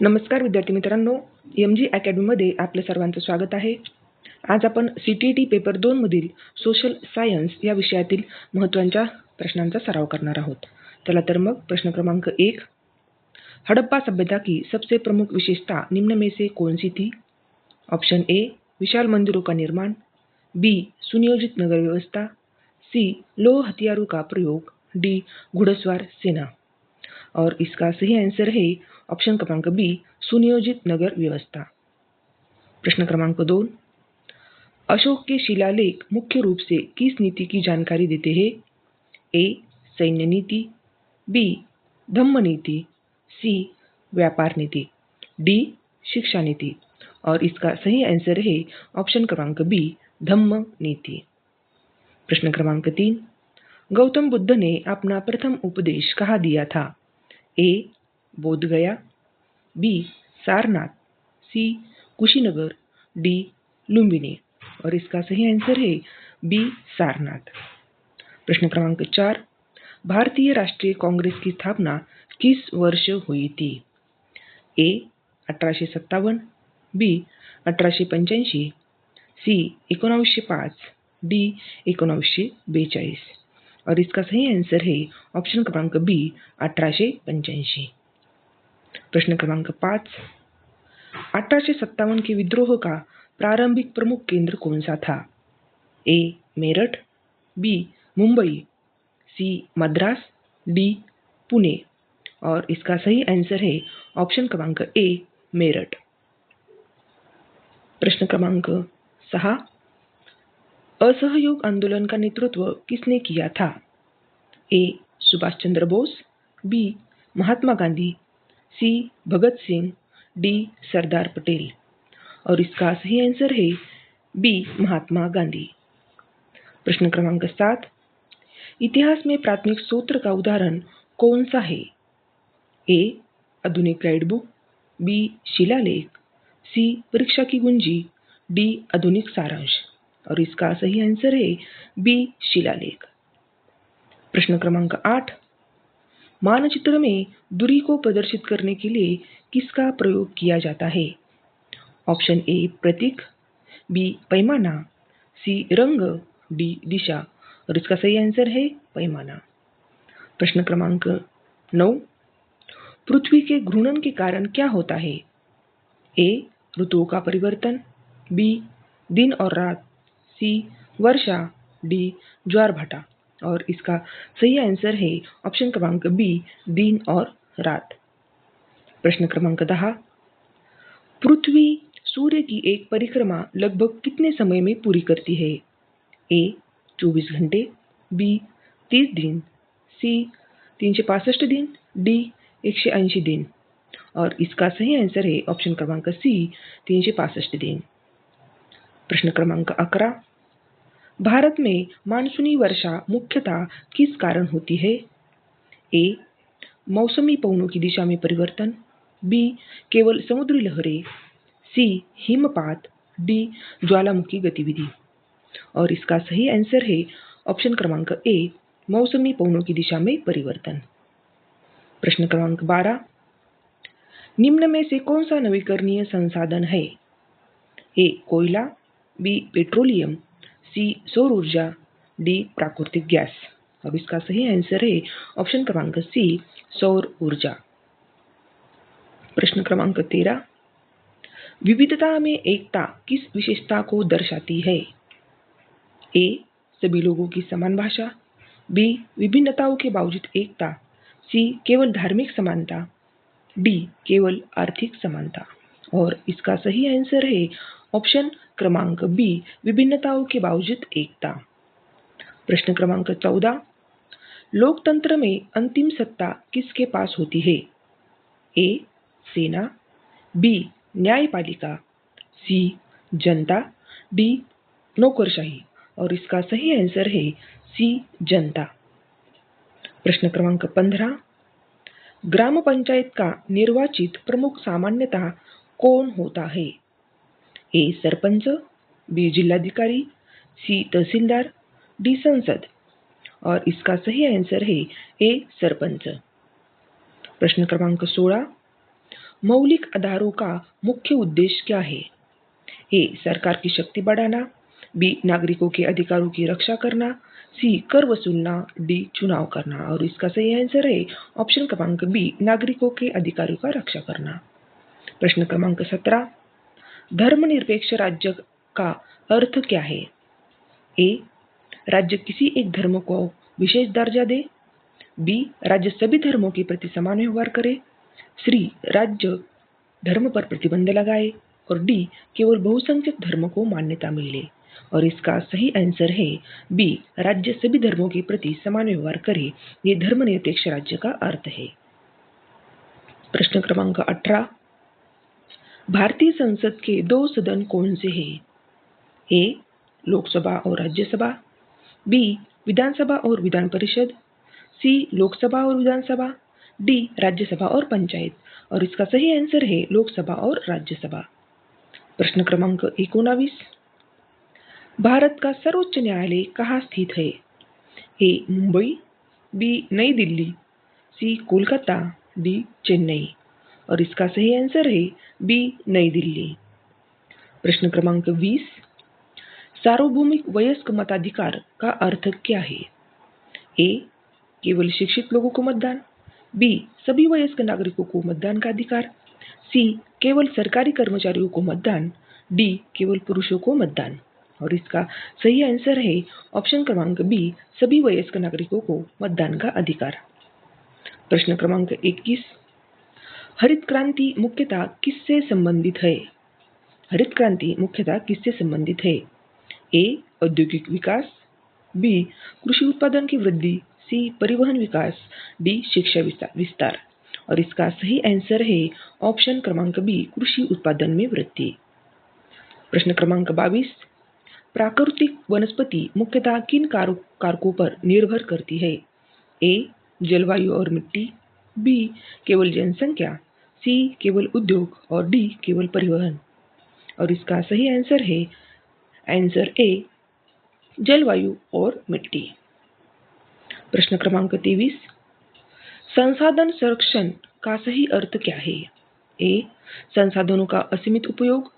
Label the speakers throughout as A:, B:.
A: नमस्कार विद्यार्थी मित्रांनो, MG अकॅडमीमध्ये आपल्या सर्वांचं स्वागत आहे. आज आपण CTET पेपर 2 मधील सोशल सायन्स या विषयातील महत्त्वाच्या प्रश्नांचा सराव करणार आहोत. चला तर मग प्रश्न क्रमांक 1. हड़प्पा सभ्यता की सबसे प्रमुख विशेषता निम्न में से कौन सी थी? ऑप्शन ए, विशाल मंदिरों का निर्माण, बी, सुनियोजित नगर व्यवस्था, सी, लौह हथियारों का प्रयोग, डी, घुड़सवार सेना. और इसका सही आंसर है ऑप्शन क्रमांक बी, सुनियोजित नगर व्यवस्था. प्रश्न क्रमांक 2. अशोक के शिलालेख मुख्य रूप से किस नीति की जानकारी देते हैं? ए, सैन्य नीति, बी, धम्म नीति, सी, व्यापार नीति, डी, शिक्षा नीति. और इसका सही आंसर है ऑप्शन क्रमांक बी, धम्म नीति. प्रश्न क्रमांक 3. गौतम बुद्ध ने अपना प्रथम उपदेश कहाँ दिया था? ए, बोध गया, बी, सारनाथ, सी, कुशीनगर, डी, लुम्बिनी. और इसका सही आंसर है बी, सारनाथ. प्रश्न क्रमांक 4. भारतीय राष्ट्रीय कांग्रेस की स्थापना किस वर्ष हुई थी? ए, 1857, बी, 1885, सी, 1905, डी, 1942. और इसका सही आंसर है ऑप्शन क्रमांक बी, 1885. प्रश्न क्रमांक 5. 1857 के विद्रोह का प्रारंभिक प्रमुख केंद्र कौन सा था? ए, मेरठ, बी, मुंबई, सी, मद्रास, डी, पुणे. और इसका सही आंसर है ऑप्शन क्रमांक ए, मेरठ. प्रश्न क्रमांक 6. असहयोग आंदोलन का नेतृत्व किसने किया था? ए, सुभाष चंद्र बोस, बी, महात्मा गांधी, सी, भगत सिंह, डी, सरदार पटेल. और इसका सही आंसर है बी, महात्मा गांधी. प्रश्न क्रमांक 7. इतिहास में प्राथमिक सूत्र का उदाहरण कौन सा है? ए, आधुनिक गाइडबुक, बी, शिलालेख, सी, परीक्षा की कुंजी, डी, आधुनिक सारांश. और इसका सही आंसर है बी, शिलालेख. प्रश्न क्रमांक 8. मानचित्र में दूरी को प्रदर्शित करने के लिए किसका प्रयोग किया जाता है? ऑप्शन ए, प्रतीक, बी, पैमाना, सी, रंग, डी, दिशा. और इसका सही आंसर है पैमाना. प्रश्न क्रमांक 9. पृथ्वी के घूर्णन के कारण क्या होता है? ए, ऋतुओं का परिवर्तन, बी, दिन और रात, सी, वर्षा, डी, ज्वार भाटा. और इसका सही आंसर है ऑप्शन क्रमांक बी, दिन और रात. प्रश्न क्रमांक 10. पृथ्वी सूर्य की एक परिक्रमा लगभग कितने समय में पूरी करती है? ए, 24 घंटे, बी, 30 दिन, सी, 365 दिन, डी, 180 दिन. और इसका सही आंसर है ऑप्शन क्रमांक सी, 365 दिन. प्रश्न क्रमांक 11. भारत में मानसूनी वर्षा मुख्यतः किस कारण होती है? ए, मौसमी पवनों की दिशा में परिवर्तन, बी, केवल समुद्री लहरें, सी, हिमपात, डी, ज्वालामुखी गतिविधि. और इसका सही आंसर है ऑप्शन क्रमांक ए, मौसमी पवनों की दिशा में परिवर्तन. प्रश्न क्रमांक 12. निम्न में से कौन सा नवीकरणीय संसाधन है? ए, कोयला, बी, पेट्रोलियम, सी, सौर ऊर्जा, डी, प्राकृतिक गैस. अब इसका सही आंसर है ऑप्शन क्रमांक सी, सौर ऊर्जा. प्रश्न क्रमांक 13. विविधता में एकता किस विशेषता को दर्शाती है? ए, सभी लोगों की समान भाषा, बी, विभिन्नताओं के बावजूद एकता, सी, केवल धार्मिक समानता, डी, केवल आर्थिक समानता. और इसका सही आंसर है ऑप्शन क्रमांक बी, विभिन्नताओं के बावजूद एकता. प्रश्न क्रमांक 14. लोकतंत्र में अंतिम सत्ता किसके पास होती है? ए, सेना, बी, न्यायपालिका, सी, जनता, डी, नौकरशाही. और इसका सही आंसर है सी, जनता. प्रश्न क्रमांक 15. ग्राम पंचायत का निर्वाचित प्रमुख सामान्यतः कौन होता है? ए, सरपंच, बी, जिलाधिकारी, सी, तहसीलदार, डी, संसद. और इसका सही आंसर है ए, सरपंच. प्रश्न क्रमांक 16. मौलिक आधारों का मुख्य उद्देश्य क्या है? ए. सरकार की शक्ति बढ़ाना, बी. नागरिकों के अधिकारों की रक्षा करना, सी. कर वसूलना, डी. चुनाव करना। और इसका सही आंसर है ऑप्शन क्रमांक बी. नागरिकों के अधिकारों का रक्षा करना। प्रश्न क्रमांक 17, धर्मनिरपेक्ष राज्य का अर्थ क्या है? ए. राज्य किसी एक धर्म को विशेष दर्जा दे, बी. राज्य सभी धर्मों के प्रति समान व्यवहार करे, सी. राज्य धर्म पर प्रतिबंध लगाए, और डी. केवल बहुसंख्यक धर्म को मान्यता मिले। और इसका सही आंसर है बी. राज्य सभी धर्मों के प्रति समान व्यवहार करे। ये धर्मनिरपेक्ष राज्य का अर्थ है। प्रश्न क्रमांक 18, भारतीय संसद के दो सदन कौन से हैं? ए. लोकसभा और राज्यसभा, बी. विधानसभा और विधान परिषद, सी. लोकसभा और विधानसभा, डी. राज्यसभा और पंचायत। और इसका सही आंसर है लोकसभा और राज्यसभा। प्रश्न क्रमांक 19, भारत का सर्वोच्च न्यायालय कहाँ स्थित है? ए. मुंबई, बी. नई दिल्ली, सी. कोलकाता, डी. चेन्नई। और इसका सही आंसर है बी. नई दिल्ली। प्रश्न क्रमांक 20, सार्वभौमिक वयस्क मताधिकार का अर्थ क्या है? ए. केवल शिक्षित लोगों को मतदान, बी. सभी वयस्क नागरिकों को मतदान का अधिकार, सी. केवल सरकारी कर्मचारियों को मतदान, डी. केवल पुरुषों को मतदान। और इसका सही आंसर है ऑप्शन क्रमांक बी. सभी वयस्क नागरिकों को मतदान का अधिकार। प्रश्न क्रमांक 21, हरित क्रांति मुख्यतः किससे संबंधित है? हरित क्रांति मुख्यतः किससे संबंधित है? ए. औद्योगिक विकास, बी. कृषि उत्पादन की वृद्धि, सी. परिवहन विकास, डी. शिक्षा विस्तार। और इसका सही आंसर है ऑप्शन क्रमांक बी. कृषि उत्पादन में वृद्धि। प्रश्न क्रमांक 22, प्राकृतिक वनस्पति मुख्यतः किन कारकों पर निर्भर करती है? ए. जलवायु और मिट्टी, बी. केवल जनसंख्या, सी. केवल उद्योग, और डी. केवल परिवहन। और इसका सही आंसर है आंसर ए. जलवायु और मिट्टी। प्रश्न क्रमांक 23, संसाधन संरक्षण का सही अर्थ क्या है? ए. संसाधनों का असीमित उपयोग,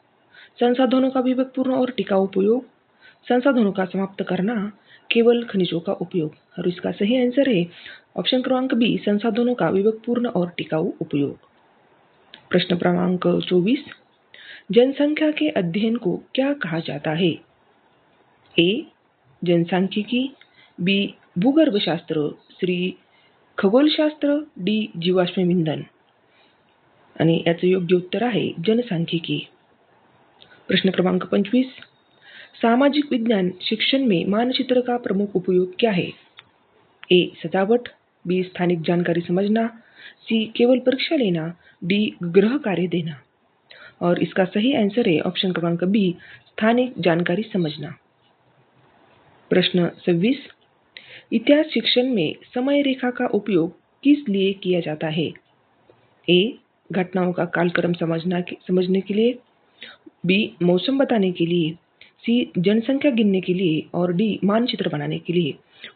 A: संसाधनों का विवेकपूर्ण और टिकाऊ उपयोग, संसाधनों का समाप्त करना, केवल खनिजों का उपयोग। और इसका सही आंसर है ऑप्शन क्रमांक बी. संसाधनों का विवेकपूर्ण और टिकाऊ उपयोग। प्रश्न क्रमांक 24, जनसंख्या के अध्ययन को क्या कहा जाता है? ए. जनसांख्यिकी, बी. भूगर्भशास्त्र, सी. खगोलशास्त्र, डी. जीवाश्म इंधन। आणि याचं योग्य उत्तर आहे जनसांख्यिकी। प्रश्न क्रमांक 25, सामाजिक विज्ञान शिक्षण में मानचित्र का प्रमुख उपयोग क्या है? ए. सजावट, बी. स्थानिक जानकारी समझना, सी. केवल परीक्षा लेना, डी. गृह कार्य देना। और इसका सही आंसर है ऑप्शन क्रमांक बी. स्थानिक जानकारी समझना। प्रश्न 26, इतिहास शिक्षण में समय रेखा का उपयोग किस लिए किया जाता है? ए. घटनाओं का कालक्रम समझने के लिए, बी. मौसम बताने के लिए, सी. जनसंख्या गिनने के लिए, और डी. मानचित्र बनाने के लिए।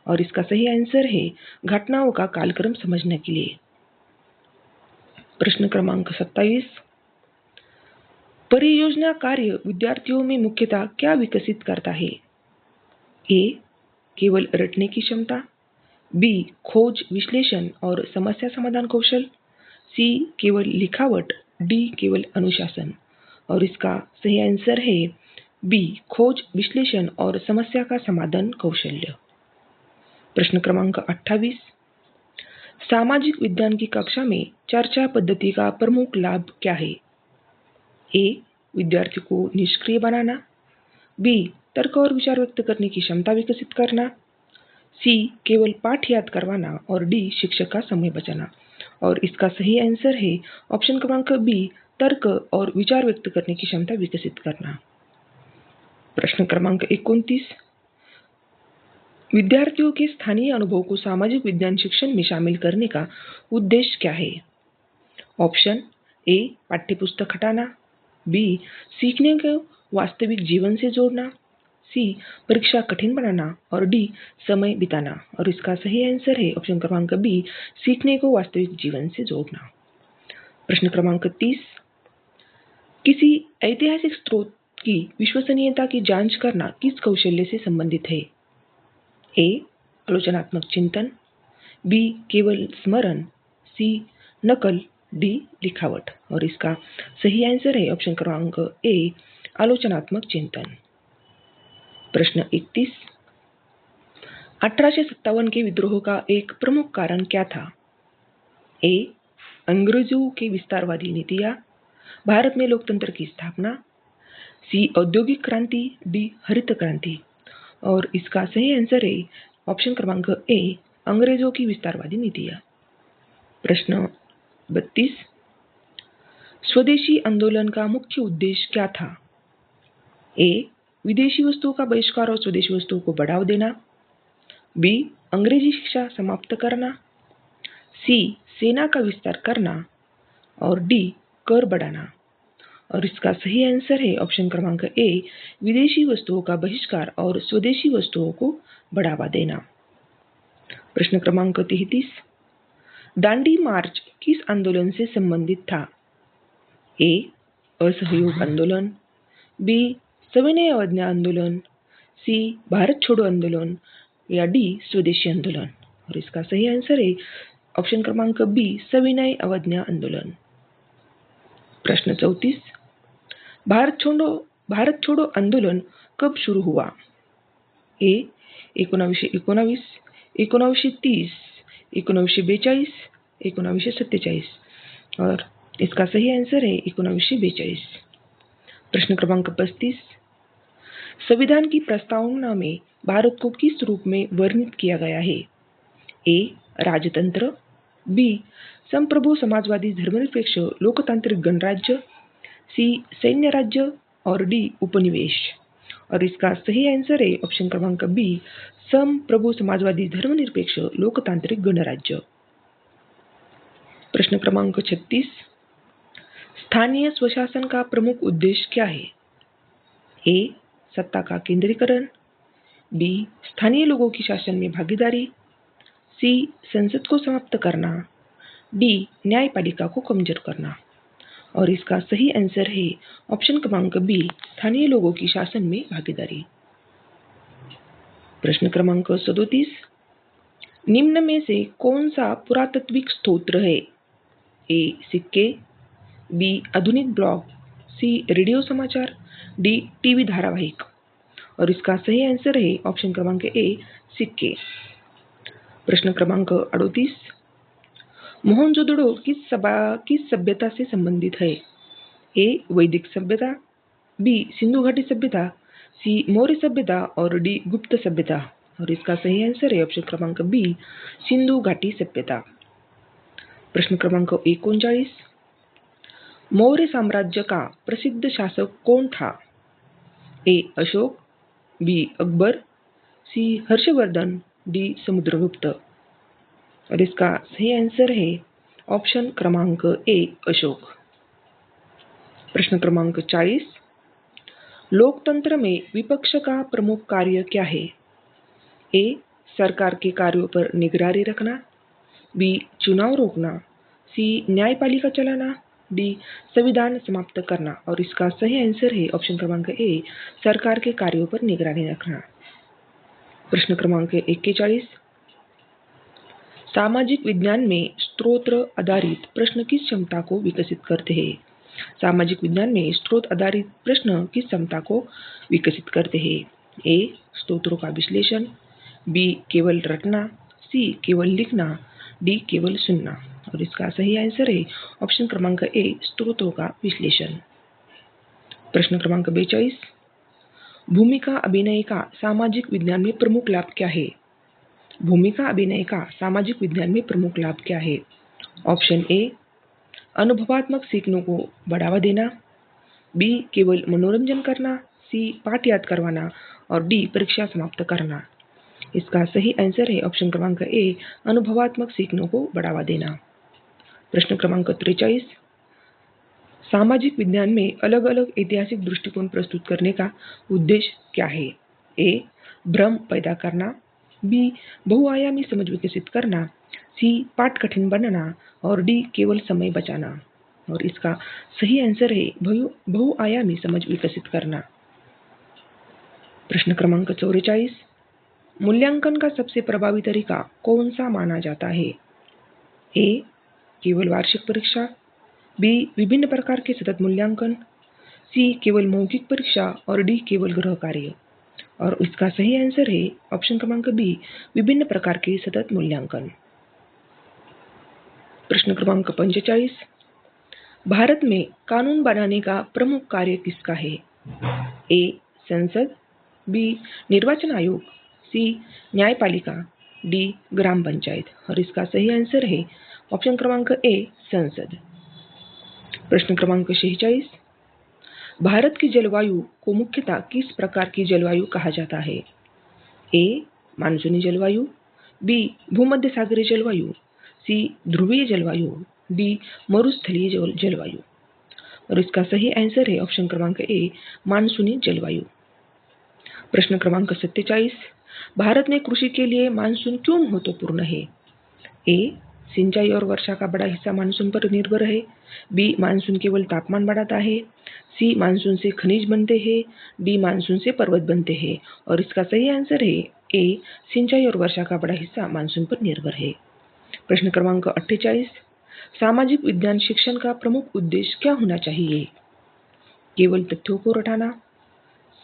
A: और इसका सही आंसर है घटनाओं का कालक्रम समझने के लिए। प्रश्न क्रमांक 27, परियोजना कार्य विद्यार्थियों में मुख्यतः क्या विकसित करता है? ए. केवल रटने की क्षमता, बी. खोज विश्लेषण और समस्या समाधान कौशल, सी. केवल लिखावट, डी. केवल अनुशासन। और इसका सही आंसर है बी. खोज विश्लेषण और समस्या का समाधान कौशल्य। प्रश्न क्रमांक 28, सामाजिक विज्ञान की कक्षा में चर्चा पद्धति का प्रमुख लाभ क्या है? ए. विद्यार्थी को निष्क्रिय बनाना, बी. तर्क और विचार व्यक्त करने की क्षमता विकसित करना, सी. केवल पाठ याद करवाना, और डी. शिक्षक का समय बचाना। और इसका सही आंसर है ऑप्शन क्रमांक बी. तर्क और विचार व्यक्त करने की क्षमता विकसित करना। प्रश्न क्रमांक 29, विद्यार्थियों के स्थानीय अनुभव को सामाजिक विज्ञान शिक्षण में शामिल करने का उद्देश्य क्या है? Option A. पाठ्यपुस्तक हटाना, बी. सीखने को वास्तविक जीवन से जोड़ना, सी. परीक्षा कठिन बनाना, और डी. समय बिताना। और इसका सही आंसर है ऑप्शन क्रमांक बी. सीखने को वास्तविक जीवन से जोड़ना। प्रश्न क्रमांक 30, किसी ऐतिहासिक स्रोत की विश्वसनीयता की जांच करना किस कौशल्य से संबंधित है? ए. आलोचनात्मक चिंतन, बी. केवल स्मरण, सी. नकल, डी. लिखावट। और इसका सही आंसर है ऑप्शन क्रमांक ए. आलोचनात्मक चिंतन। प्रश्न 31, 1857 के विद्रोह का एक प्रमुख कारण क्या था? ए. अंग्रेजों की विस्तारवादी नीतियां, भारत में लोकतंत्र की स्थापना, सी. औद्योगिक क्रांति, डी. हरित क्रांति। और इसका सही आंसर है ऑप्शन क्रमांक ए. अंग्रेजों की विस्तारवादी नीतियां। प्रश्न 32, स्वदेशी आंदोलन का मुख्य उद्देश्य क्या था? ए. विदेशी वस्तुओं का बहिष्कार और स्वदेशी वस्तुओं को बढ़ावा देना, बी. अंग्रेजी शिक्षा समाप्त करना, सी. सेना का विस्तार करना और डी. कर बढ़ाना। और इसका सही आंसर है ऑप्शन क्रमांक ए. विदेशी वस्तुओं का बहिष्कार और स्वदेशी वस्तुओं को बढ़ावा देना। प्रश्न क्रमांक 33, दांडी मार्च किस आंदोलन से संबंधित था? ए. असहयोग आंदोलन, बी. सविनय अवज्ञा आंदोलन, सी. भारत छोड़ो आंदोलन या डी. स्वदेशी आंदोलन। और इसका सही आंसर है ऑप्शन क्रमांक बी. सविनय अवज्ञा आंदोलन। प्रश्न 34, भारत छोड़ो आंदोलन कब शुरू हुआ? ए. 1919, 1930, 1942, 1947। और इसका सही आंसर है 1942। प्रश्न क्रमांक 35, संविधान की प्रस्तावना में भारत को किस रूप में वर्णित किया गया है? ए. राजतंत्र, बी. संप्रभु समाजवादी धर्मनिरपेक्ष लोकतांत्रिक गणराज्य, सी. सैन्य राज्य और डी. उपनिवेश। और इसका सही आंसर है ऑप्शन क्रमांक बी. संप्रभु समाजवादी धर्मनिरपेक्ष लोकतांत्रिक गणराज्य। प्रश्न क्रमांक 36, स्थानीय स्वशासन का प्रमुख उद्देश्य क्या है? ए. सत्ता का केंद्रीकरण, बी. स्थानीय लोगों की शासन में भागीदारी, सी. संसद को समाप्त करना, डी. न्यायपालिका को कमजोर करना। और इसका सही आंसर है ऑप्शन क्रमांक बी. स्थानीय लोगों की शासन में भागीदारी। प्रश्न क्रमांक 37, निम्न में से कौन सा पुरातात्विक स्रोत है? ए. सिक्के, बी. आधुनिक ब्लॉग, सी. रेडियो समाचार, डी. टीवी धारावाहिक। और इसका सही आंसर है ऑप्शन क्रमांक ए. सिक्के। प्रश्न क्रमांक 38, मोहनजोदड़ो किस सभ्यता से संबंधित है? ए. वैदिक सभ्यता, बी. सिंधु घाटी सभ्यता, सी. मौर्य सभ्यता और डी. गुप्त सभ्यता। और इसका सही आंसर है ऑप्शन क्रमांक बी. सिंधु घाटी सभ्यता। प्रश्न क्रमांक 39, मौर्य साम्राज्य का प्रसिद्ध शासक कौन था? ए. अशोक, बी. अकबर, सी. हर्षवर्धन, डी. समुद्रगुप्त। और इसका सही आंसर है ऑप्शन क्रमांक ए. अशोक। प्रश्न क्रमांक 40, लोकतंत्र में विपक्ष का प्रमुख कार्य क्या है? ए. सरकार के कार्यों पर निगरानी रखना, बी. चुनाव रोकना, सी. न्यायपालिका चलाना, डी. संविधान समाप्त करना। और इसका सही आंसर है ऑप्शन क्रमांक ए. सरकार के कार्यों पर निगरानी रखना। प्रश्न क्रमांक 41, सामाजिक विज्ञान में स्रोत आधारित प्रश्न किस क्षमता को विकसित करते हैं? सामाजिक विज्ञान में स्रोत आधारित प्रश्न किस क्षमता को विकसित करते हैं? ए. स्रोतों का विश्लेषण, बी. केवल रटना, सी. केवल लिखना, डी. केवल सुनना। और इसका सही आंसर है ऑप्शन क्रमांक ए. स्रोतों का विश्लेषण। प्रश्न क्रमांक 42, भूमिका अभिनय का सामाजिक विज्ञान में प्रमुख लाभ क्या है? भूमिका अभिनय का सामाजिक विज्ञान में प्रमुख लाभ क्या है? Option A. अनुभवात्मक सीखने को बढ़ावा देना, बी. केवल मनोरंजन करना, सी. पाठ याद करवाना और डी. परीक्षा समाप्त करना। इसका सही आंसर है ऑप्शन क्रमांक ए. अनुभवात्मक सीखने को बढ़ावा देना। प्रश्न क्रमांक 43, सामाजिक विज्ञान में अलग अलग ऐतिहासिक दृष्टिकोण प्रस्तुत करने का उद्देश्य क्या है? ए. भ्रम पैदा करना, बी. बहुआयामी समझ विकसित करना, सी. पाठ कठिन बनाना और डी. केवल समय बचाना। और इसका सही आंसर है बहुआयामी समझ विकसित करना। प्रश्न क्रमांक 44, मूल्यांकन का सबसे प्रभावी तरीका कौन सा माना जाता है? ए केवल वार्षिक परीक्षा, बी विभिन्न प्रकार के सतत मूल्यांकन, सी केवल मौखिक परीक्षा और डी केवल गृह कार्य। और इसका सही आंसर है ऑप्शन क्रमांक बी, विभिन्न प्रकार के सतत मूल्यांकन। प्रश्न क्रमांक 45, भारत में कानून बनाने का प्रमुख कार्य किसका है? ए संसद, बी निर्वाचन आयोग, सी न्यायपालिका, डी ग्राम पंचायत। और इसका सही आंसर है ऑप्शन क्रमांक ए संसद। प्रश्न क्रमांक 46, भारत की जलवायु को मुख्यतः किस प्रकार की जलवायु कहा जाता है? ए मानसूनी जलवायु, बी भूमध्य सागरीय जलवायु, सी ध्रुवीय जलवायु, डी मरुस्थलीय जलवायु। और इसका सही आंसर है ऑप्शन क्रमांक ए मानसूनी जलवायु। प्रश्न क्रमांक 47, भारत में कृषि के लिए मानसून क्यों महत्वपूर्ण है? ए सिंचाई और वर्षा का बड़ा हिस्सा मानसून पर निर्भर है, बी मानसून केवल तापमान बढ़ाता है, सी मानसून से खनिज बनते हैं, डी मानसून से पर्वत बनते हैं। और इसका सही आंसर है ए सिंचाई और वर्षा का बड़ा हिस्सा मानसून पर निर्भर है। प्रश्न क्रमांक 48, सामाजिक विज्ञान शिक्षण का प्रमुख उद्देश्य क्या होना चाहिए? केवल तथ्यों को रटाना,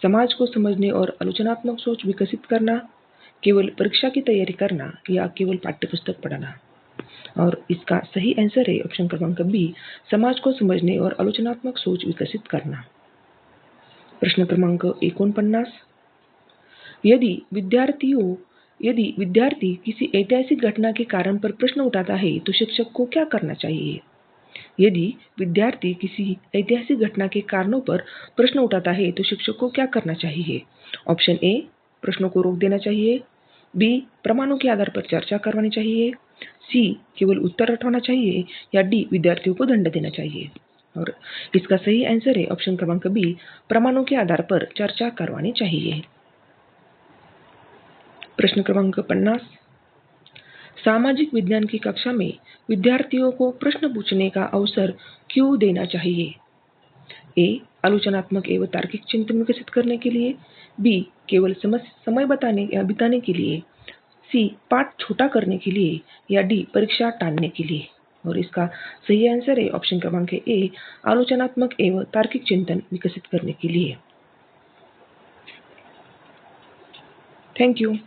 A: समाज को समझने और आलोचनात्मक सोच विकसित करना, केवल परीक्षा की तैयारी करना या केवल पाठ्यपुस्तक पढ़ना। और इसका सही आंसर है ऑप्शन क्रमांक बी, समाज को समझने और आलोचनात्मक सोच विकसित करना। प्रश्न क्रमांक 49, यदि विद्यार्थी किसी ऐतिहासिक घटना के कारण पर प्रश्न उठाता है तो शिक्षक को क्या करना चाहिए? यदि विद्यार्थी किसी ऐतिहासिक घटना के कारणों पर प्रश्न उठाता है तो शिक्षक को क्या करना चाहिए? ऑप्शन ए प्रश्नों को रोक देना चाहिए, बी प्रमाणों के आधार पर चर्चा करवानी चाहिए, सी केवल उत्तर रटवाना चाहिए या डी विद्यार्थियों को दंड देना चाहिए। और इसका सही आंसर है ऑप्शन क्रमांक बी, प्रमाणों के आधार पर चर्चा करवानी चाहिए। प्रश्न क्रमांक 50, सामाजिक विज्ञान की कक्षा में विद्यार्थियों को प्रश्न पूछने का अवसर क्यों देना चाहिए? ए आलोचनात्मक एवं तार्किक चिंतन विकसित करने के लिए, बी केवल समय बिताने के लिए, सी पाठ छोटा करने के लिए या डी परीक्षा टालने के लिए। और इसका सही आंसर है ऑप्शन क्रमांक ए, आलोचनात्मक एवं तार्किक चिंतन विकसित करने के लिए। Thank you.